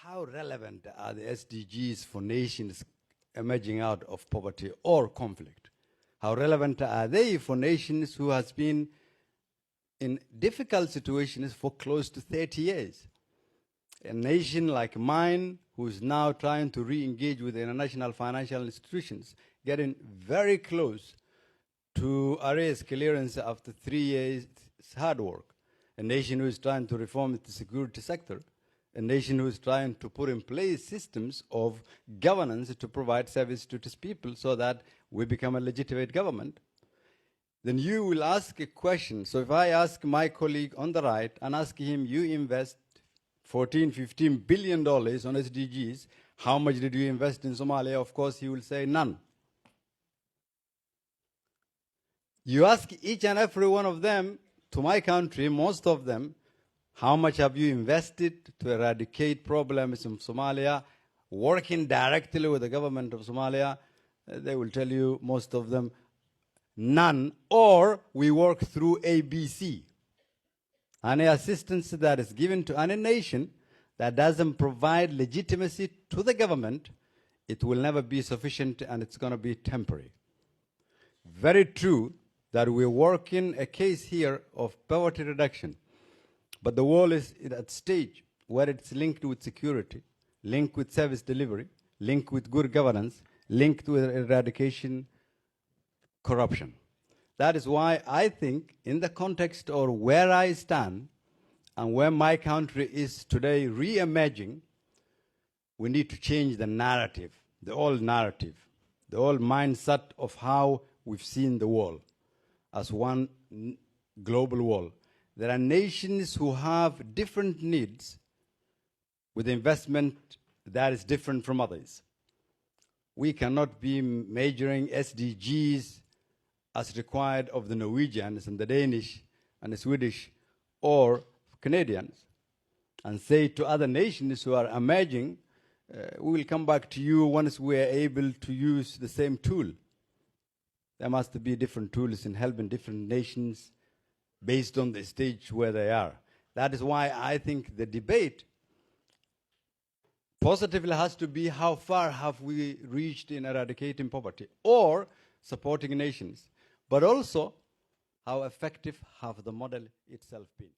how relevant are the SDGs for nations emerging out of poverty or conflict? How relevant are they for nations who has been in difficult situations for close to 30 years? A nation like mine, who is now trying to re-engage with the international financial institutions, getting very close to arrest clearance after 3 years hard work. A nation who is trying to reform the security sector. A nation who is trying to put in place systems of governance to provide service to its people so that we become a legitimate government. Then you will ask a question. So if I ask my colleague on the right and ask him, you invest $14–15 billion on SDGs, how much did you invest in Somalia? Of course, he will say none. You ask each and every one of them, to my country, most of them, how much have you invested to eradicate problems in Somalia, working directly with the government of Somalia? They will tell you, most of them, none, or we work through ABC. Any assistance that is given to any nation that doesn't provide legitimacy to the government, it will never be sufficient and it's going to be temporary. Very true that we're working a case here of poverty reduction, but the world is at a stage where it's linked with security, linked with service delivery, linked with good governance, linked with eradication corruption. That is why I think in the context of where I stand and where my country is today re-emerging, we need to change the narrative, the old mindset of how we've seen the world as one global world. There are nations who have different needs with investment that is different from others. We cannot be measuring SDGs as required of the Norwegians and the Danish and the Swedish or Canadians and say to other nations who are emerging, we will come back to you once we are able to use the same tool. There must be different tools in helping different nations based on the stage where they are. That is why I think the debate positively has to be how far have we reached in eradicating poverty or supporting nations, but also how effective have the model itself been.